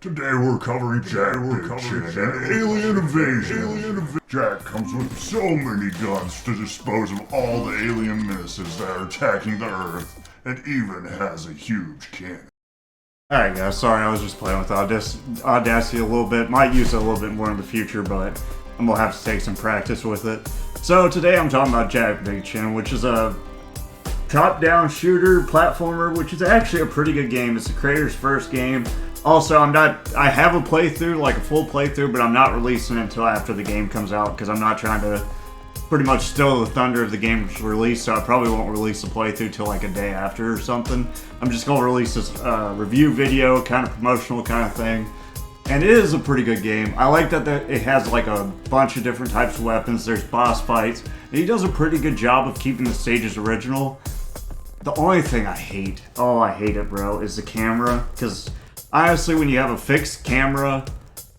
Today we're covering Jack and Alien Invasion. Jack comes with so many guns to dispose of all the alien menaces that are attacking the Earth, and even has a huge cannon. Alright guys, sorry, I was just playing with Audacity a little bit. Might use it a little bit more in the future, but I'm gonna have to take some practice with it. So today I'm talking about Jack Big Chin, which is a top-down shooter platformer, which is actually a pretty good game. It's the creator's first game. Also, I have a playthrough, like a full playthrough, but I'm not releasing it until after the game comes out because I'm not trying to pretty much steal the thunder of the game's release, so I probably won't release the playthrough till like a day after or something. I'm just going to release this review video, kind of promotional kind of thing. And it is a pretty good game. I like that it has like a bunch of different types of weapons. There's boss fights. And he does a pretty good job of keeping the stages original. The only thing I hate, I hate it, bro, is the camera. Because honestly, when you have a fixed camera,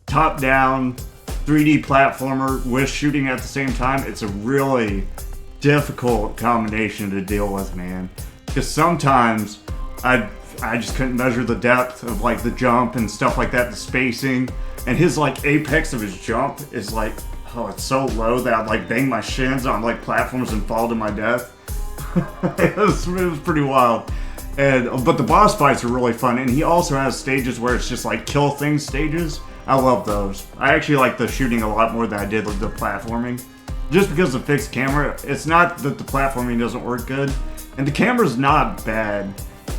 top-down, 3D platformer with shooting at the same time, it's a really difficult combination to deal with, man. Because sometimes I just couldn't measure the depth of like the jump and stuff like that, the spacing. And his like apex of his jump is like, it's so low that I'd like bang my shins on like platforms and fall to my death. it was pretty wild. But the boss fights are really fun, and he also has stages where it's just like kill things stages. I love those. I actually like the shooting a lot more than I did the platforming. Just because of the fixed camera, it's not that the platforming doesn't work good. And the camera's not bad,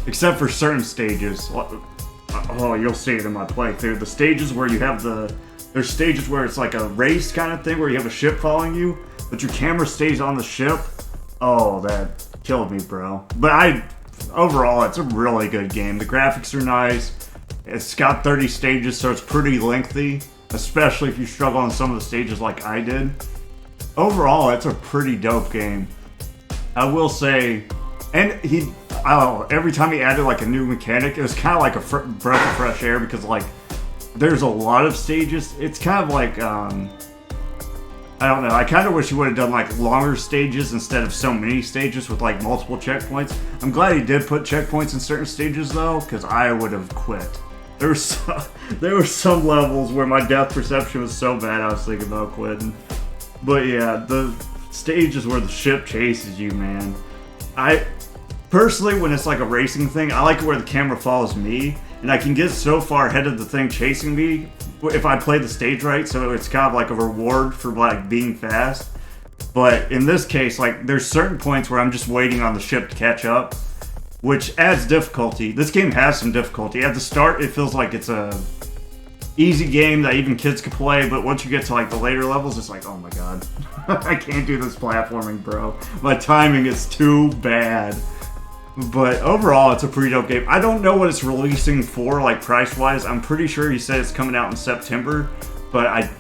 except for certain stages. Oh, you'll see it in my playthrough. The stages where you have there's stages where it's like a race kind of thing, where you have a ship following you, but your camera stays on the ship. Oh, that killed me, bro. But overall, it's a really good game. The graphics are nice. It's got 30 stages, so it's pretty lengthy, especially if you struggle on some of the stages like I did. Overall, it's a pretty dope game. I will say, and every time he added like a new mechanic, it was kind of like a breath of fresh air because like there's a lot of stages. It's kind of like, I don't know, I kind of wish he would have done like longer stages instead of so many stages with like multiple checkpoints. I'm glad he did put checkpoints in certain stages though, because I would have quit. There were some levels where my depth perception was so bad I was thinking about quitting. But yeah, the stages where the ship chases you, man. I personally, when it's like a racing thing, I like it where the camera follows me, and I can get so far ahead of the thing chasing me if I play the stage right, so it's kind of like a reward for like being fast. But in this case, like there's certain points where I'm just waiting on the ship to catch up, which adds difficulty. This game has some difficulty. At the start, it feels like it's a easy game that even kids could play, but once you get to like the later levels, it's like, oh my god, I can't do this platforming, bro. My timing is too bad. But overall, it's a pretty dope game. I don't know what it's releasing for, like price-wise. I'm pretty sure he said it's coming out in September, but I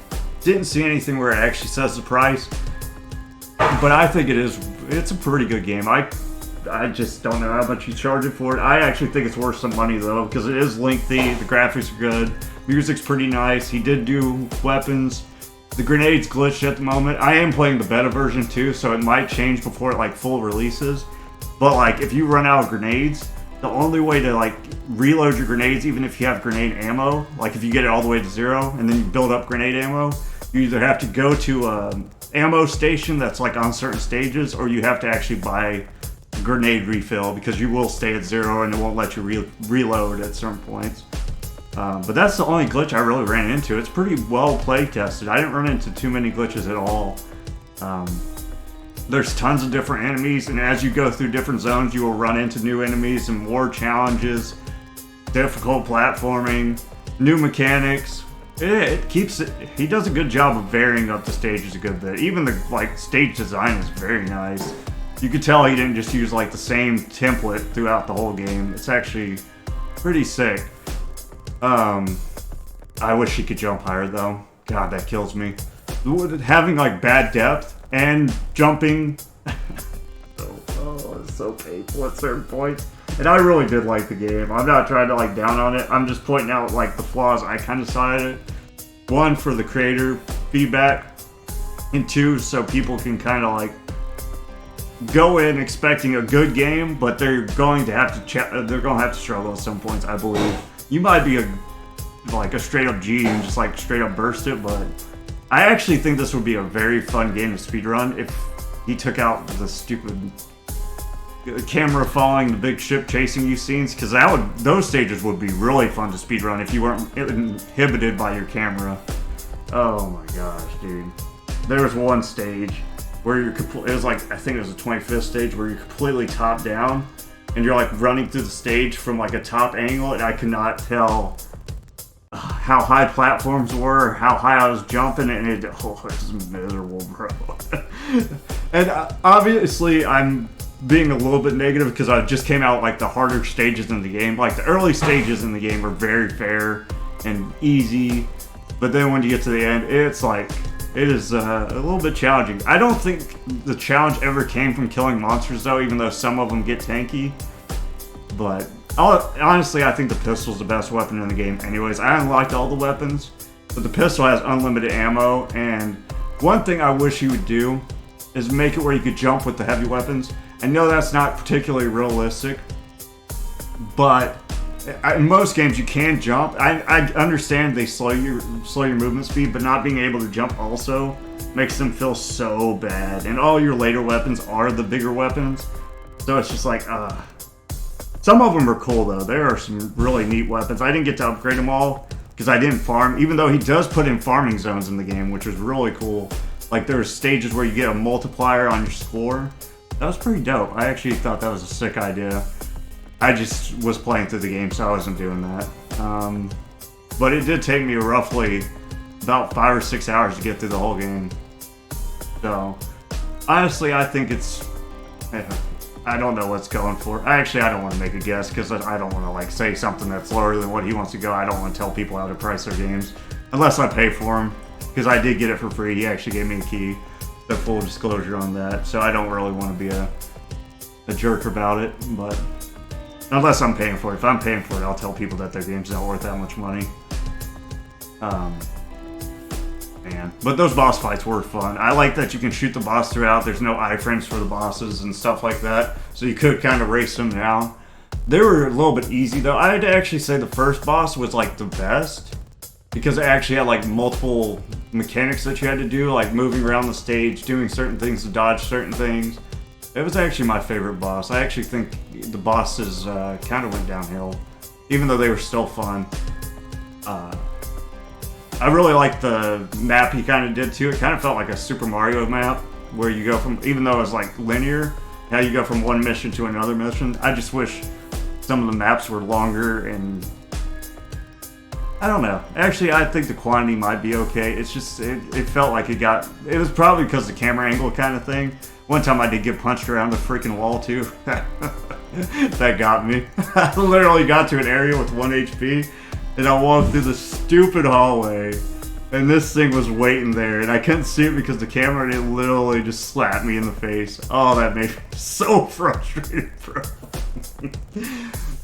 didn't see anything where it actually says the price. But I think it's a pretty good game. I just don't know how much you charge it for it. I actually think it's worth some money though, because it is lengthy, the graphics are good, music's pretty nice. He did do weapons. The grenade's glitched at the moment. I am playing the beta version too, so it might change before it like full releases. But like if you run out of grenades, the only way to like reload your grenades, even if you have grenade ammo, like if you get it all the way to 0 and then you build up grenade ammo, you either have to go to a ammo station that's like on certain stages, or you have to actually buy a grenade refill because you will stay at 0 and it won't let you reload at certain points. But that's the only glitch I really ran into. It's pretty well play tested. I didn't run into too many glitches at all. There's tons of different enemies, and as you go through different zones, you will run into new enemies and more challenges, difficult platforming, new mechanics. He does a good job of varying up the stages a good bit. Even the like stage design is very nice. You could tell he didn't just use like the same template throughout the whole game. It's actually pretty sick. I wish he could jump higher though. God, that kills me. Having like bad depth and jumping, it's so painful at certain points. And I really did like the game. I'm not trying to like down on it. I'm just pointing out like the flaws I kind of saw in it. One, for the creator feedback, and two, so people can kind of like go in expecting a good game, but they're going to have to struggle at some points. I believe you might be like a straight up G and just like straight up burst it, but I actually think this would be a very fun game to speedrun if he took out the stupid camera following the big ship chasing you scenes, because those stages would be really fun to speedrun if you weren't inhibited by your camera. Oh my gosh, dude. There was one stage where it was like, I think it was the 25th stage, where you're completely top down and you're like running through the stage from like a top angle, and I could not tell how high platforms were, how high I was jumping, and it was miserable, bro. And obviously I'm being a little bit negative because I just came out like the harder stages in the game. Like the early stages in the game are very fair and easy, but then when you get to the end, it's like, it is a little bit challenging. I don't think the challenge ever came from killing monsters though, even though some of them get tanky. But honestly, I think the pistol's the best weapon in the game anyways. I unlocked all the weapons, but the pistol has unlimited ammo, and one thing I wish he would do is make it where you could jump with the heavy weapons. I know that's not particularly realistic, but in most games you can jump. I understand they slow your movement speed, but not being able to jump also makes them feel so bad. And all your later weapons are the bigger weapons, so it's just like, Some of them are cool though. There are some really neat weapons. I didn't get to upgrade them all because I didn't farm, even though he does put in farming zones in the game, which is really cool. Like there's stages where you get a multiplier on your score. That was pretty dope. I actually thought that was a sick idea. I just was playing through the game, so I wasn't doing that. But it did take me roughly about 5 or 6 hours to get through the whole game. So, honestly, I think it's... I don't know what's going for. I don't want to make a guess because I don't want to like say something that's lower than what he wants to go. I don't want to tell people how to price their games unless I pay for them, because I did get it for free. He actually gave me a key. The full disclosure on that, so I don't really want to be a jerk about it, but unless I'm paying for it. If I'm paying for it, I'll tell people that their game's not worth that much money. Man. But those boss fights were fun. I like that you can shoot the boss throughout. There's no iframes for the bosses and stuff like that, so you could kind of race them down. They were a little bit easy though. I'd actually say the first boss was like the best, because it actually had like multiple mechanics that you had to do, like moving around the stage, doing certain things to dodge certain things. It was actually my favorite boss. I actually think the bosses kind of went downhill, even though they were still fun. I really liked the map he kind of did too. It kind of felt like a Super Mario map, where you go from, even though it was like linear, how you go from one mission to another mission. I just wish some of the maps were longer, and I don't know. Actually, I think the quantity might be okay. It's just, it felt like it was probably because the camera angle kind of thing. One time I did get punched around the freaking wall too. That got me. I literally got to an area with 1 HP, and I walked through the stupid hallway, and this thing was waiting there, and I couldn't see it because the camera, and it literally just slapped me in the face. Oh, that made me so frustrated, bro.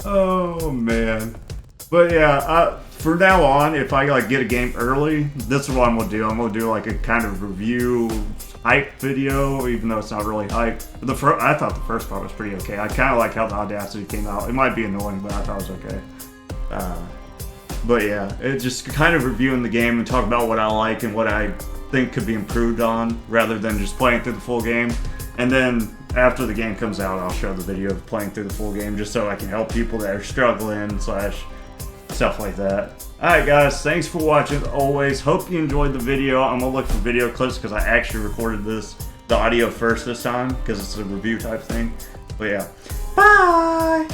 Oh, man. But yeah, for now on, if I like get a game early, this is what I'm gonna do. I'm gonna do like a kind of review hype video, even though it's not really hype. But I thought the first part was pretty okay. I kind of like how the Audacity came out. It might be annoying, but I thought it was okay. But yeah, it's just kind of reviewing the game and talk about what I like and what I think could be improved on, rather than just playing through the full game. And then after the game comes out, I'll show the video of playing through the full game, just so I can help people that are struggling / stuff like that. Alright guys, thanks for watching as always. Hope you enjoyed the video. I'm gonna look for video clips because I actually recorded the audio first this time because it's a review type thing. But yeah, bye!